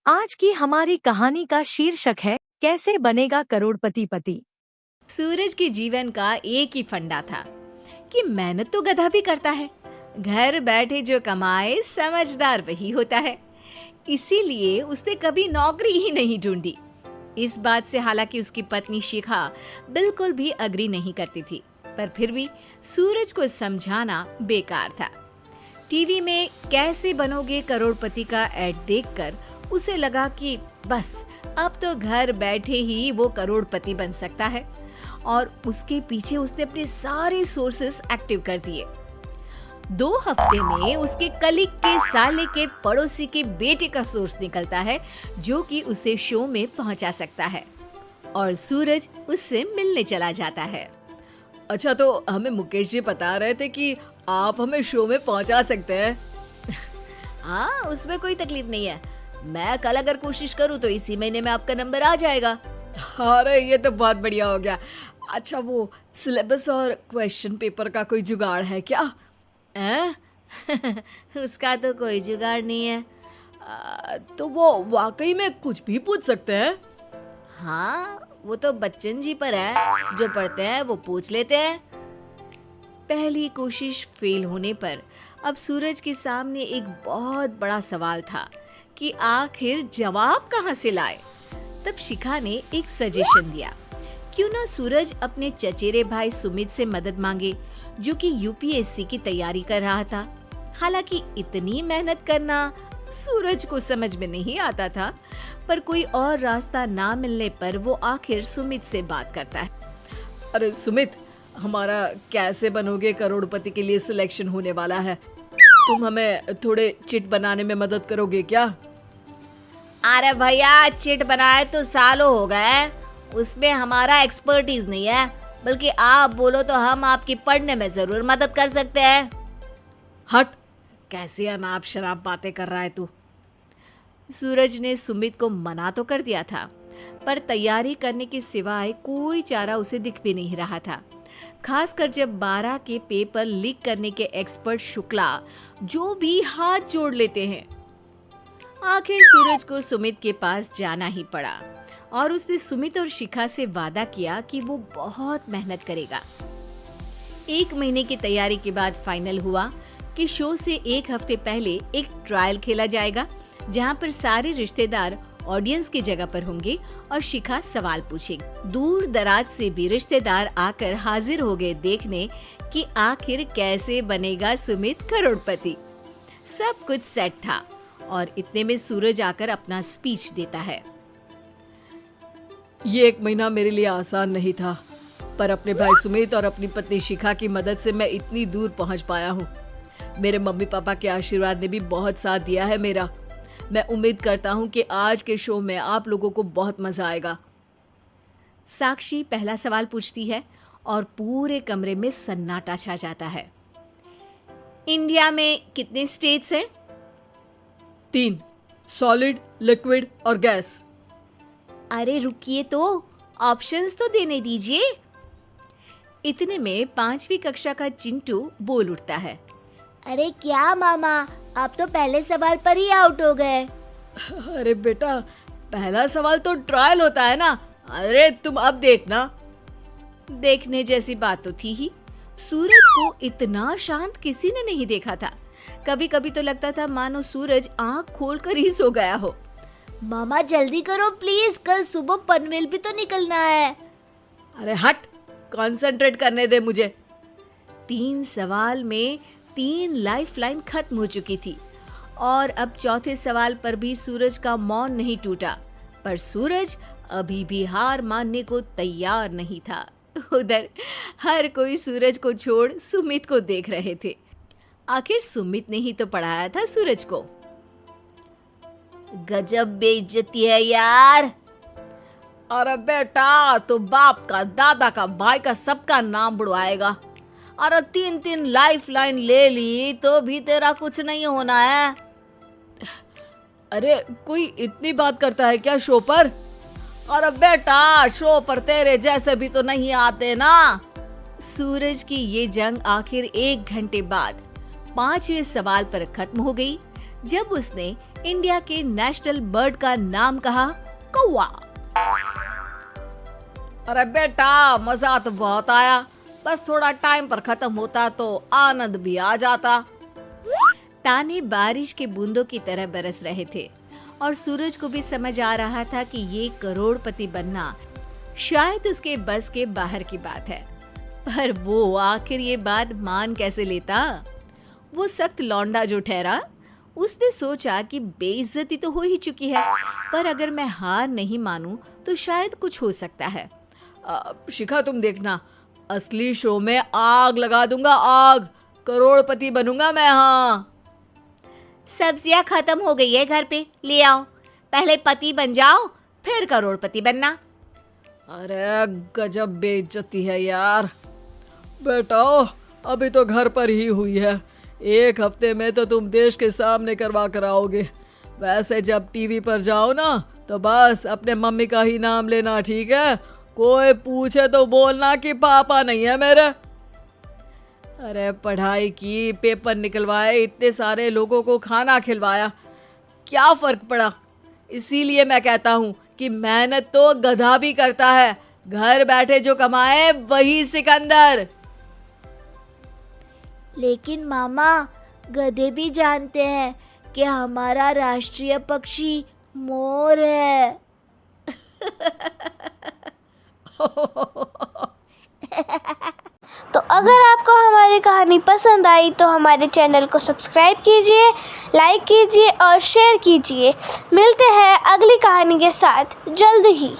आज की हमारी कहानी का शीर्षक है कैसे बनेगा करोड़पति पति। सूरज के जीवन का एक ही फंडा था कि मेहनत तो गधा भी करता है, घर बैठे जो कमाए समझदार वही होता है। इसीलिए उसने कभी नौकरी ही नहीं ढूंढी। इस बात से हालांकि उसकी पत्नी शिखा बिल्कुल भी अग्री नहीं करती थी, पर फिर भी सूरज को समझाना बेकार था। टीवी में कैसे बनोगे करोड़पति का ऐड देखकर उसे लगा कि बस अब तो घर बैठे ही वो करोड़पति बन सकता है, और उसके पीछे उसने अपने सारे सोर्सेस एक्टिव कर दिए। 2 हफ्ते में उसके कलीग के साले के पड़ोसी के बेटे का सोर्स निकलता है जो कि उसे शो में पहुंचा सकता है, और सूरज उससे मिलने चला जाता है। अच्छा, तो हमें मुकेश जी बता रहे थे कि आप हमें शो में पहुंचा सकते हैं। हाँ, उसमें कोई तकलीफ नहीं है। मैं कल अगर कोशिश करूँ तो इसी महीने में आपका नंबर आ जाएगा। अरे ये तो बहुत बढ़िया हो गया। अच्छा, वो सिलेबस और क्वेश्चन पेपर का कोई जुगाड़ है क्या? उसका तो कोई जुगाड़ नहीं है। तो वो वाकई में कुछ भी पूछ सकते हैं? हाँ, वो तो बच्चन जी पर है, जो पढ़ते हैं वो पूछ लेते हैं। पहली कोशिश फेल होने पर अब सूरज के सामने एक बहुत बड़ा सवाल था कि आखिर जवाब कहाँ से लाए। तब शिखा ने एक सजेशन दिया, क्यों ना सूरज अपने चचेरे भाई सुमित से मदद मांगे, जो कि यूपीएससी की तैयारी कर रहा था। हालांकि इतनी मेहनत करना सूरज को समझ में नहीं आता था, पर कोई और रास्ता ना मिलने पर वो आखिर सुमित से बात करता है। अरे सुमित, हमारा कैसे बनोगे करोड़पति के लिए सिलेक्शन होने वाला है, तुम हमें थोड़े चिट बनाने में मदद करोगे क्या? अरे भैया, चिट बनाए तो सालों हो गए, उसमें हमारा एक्सपर्टीज नहीं है, बल्कि आप बोलो तो हम आपकी पढ़ने में जरूर मदद कर सकते हैं। हट, कैसी अनाप शराब बातें कर रहा है तू। सूरज ने सुमित को मना तो कर दिया था, पर तैयारी करने के सिवाय कोई चारा उसे दिख भी नहीं रहा था, खासकर जब 12 के पेपर लीक करने के एक्सपर्ट शुक्ला जो भी हाथ जोड़ लेते हैं। आखिर सूरज को सुमित के पास जाना ही पड़ा, और उसने सुमित और शिखा से वादा किया कि वो बहुत मेहनत करेगा। 1 महीने की तैयारी के बाद फाइनल हुआ कि शो से 1 हफ्ते पहले एक ट्रायल खेला जाएगा, जहां पर सारे रिश्तेदार ऑडियंस की जगह पर होंगे और शिखा सवाल पूछेगी। दूर दराज से भी रिश्तेदार आकर हाजिर हो गए देखने कि आखिर कैसे बनेगा सुमित करोड़पति। सब कुछ सेट था, और इतने में सूरज आकर अपना स्पीच देता है। ये 1 महीना मेरे लिए आसान नहीं था, पर अपने भाई सुमित और अपनी पत्नी शिखा की मदद से मैं इतनी दूर पहुंच पाया हूँ। मेरे मम्मी पापा के आशीर्वाद ने भी बहुत साथ दिया है मेरा। मैं उम्मीद करता हूँ कि आज के शो में आप लोगों को बहुत मजा आएगा। साक्षी पहला सवाल पूछती है और पूरे कमरे में सन्नाटा छा जाता है। इंडिया में कितने स्टेट्स हैं? 3, सॉलिड, लिक्विड और गैस। अरे रुकिए, तो ऑप्शंस तो देने दीजिए। इतने में 5वीं कक्षा का चिंटू बोल उठता है। अरे क्या मामा, आप तो पहले सवाल पर ही आउट हो गए। अरे बेटा, पहला सवाल तो ट्रायल होता है ना। अरे तुम अब देखना। देखने जैसी बात तो थी ही। सूरज को इतना शांत किसी ने नहीं देखा था। कभी कभी तो लगता था मानो सूरज आंख खोलकर ही सो गया हो। मामा जल्दी करो प्लीज, कल सुबह पनवेल भी तो निकलना है। अरे हट, कंसंट्रेट करने दे मुझे। 3 सवाल में 3 लाइफलाइन खत्म हो चुकी थी, और अब चौथे सवाल पर भी सूरज का मौन नहीं टूटा, पर सूरज अभी भी हार मानने को तैयार नहीं था। उधर हर कोई सूरज को छोड़ सुमित को देख रहे थे। आखिर सुमित ने ही तो पढ़ाया था सूरज को। गजब बेइज्जती है यार। अरे बेटा, तो बाप का, दादा का, भाई का, सबका नाम बुड़वाएगा। अरे 3 लाइफलाइन ले ली तो भी तेरा कुछ नहीं होना है। अरे कोई इतनी बात करता है क्या शो पर? अरे बेटा, शो पर तेरे जैसे भी तो नहीं आते ना। सूरज की ये जंग आखिर 1 घंटे बाद 5वें सवाल पर खत्म हो गई, जब उसने इंडिया के नेशनल बर्ड का नाम कहा कौवा। अरे बेटा, मजा तो बहुत आया, बस थोड़ा टाइम पर खत्म होता तो आनंद भी आ जाता। ताने बारिश के बूंदों की तरह बरस रहे थे और सूरज को भी समझ आ रहा था कि ये करोड़पति बनना शायद उसके बस के बाहर की बात है। पर वो आखिर ये बात मान कैसे लेता? वो सख्त लौंडा जो ठहरा, उसने सोचा कि बेइज्जती तो हो ही चुकी है, पर अगर मैं हार नहीं मानूं तो शायद कुछ हो सकता है। शिखा, तुम देखना, असली शो में आग लगा दूंगा, आग, करोड़पति बनूंगा मैं। हाँ, सब्जियां खत्म हो गई है घर पे, ले आओ, पहले पति बन जाओ फिर करोड़पति बनना। अरे गजब बेइज्जती है यार। बेटा, अभी तो घर पर ही हुई है, 1 हफ्ते में तो तुम देश के सामने करवा कर आओगे। वैसे जब टीवी पर जाओ ना तो बस अपने मम्मी का ही नाम लेना, ठीक है? कोई पूछे तो बोलना कि पापा नहीं है मेरे। अरे पढ़ाई की, पेपर निकलवाए, इतने सारे लोगों को खाना खिलवाया, क्या फर्क पड़ा? इसीलिए मैं कहता हूँ कि मेहनत तो गधा भी करता है, घर बैठे जो कमाए वही सिकंदर। लेकिन मामा, गधे भी जानते हैं कि हमारा राष्ट्रीय पक्षी मोर है। तो अगर आपको हमारी कहानी पसंद आई तो हमारे चैनल को सब्सक्राइब कीजिए, लाइक कीजिए और शेयर कीजिए। मिलते हैं अगली कहानी के साथ जल्द ही।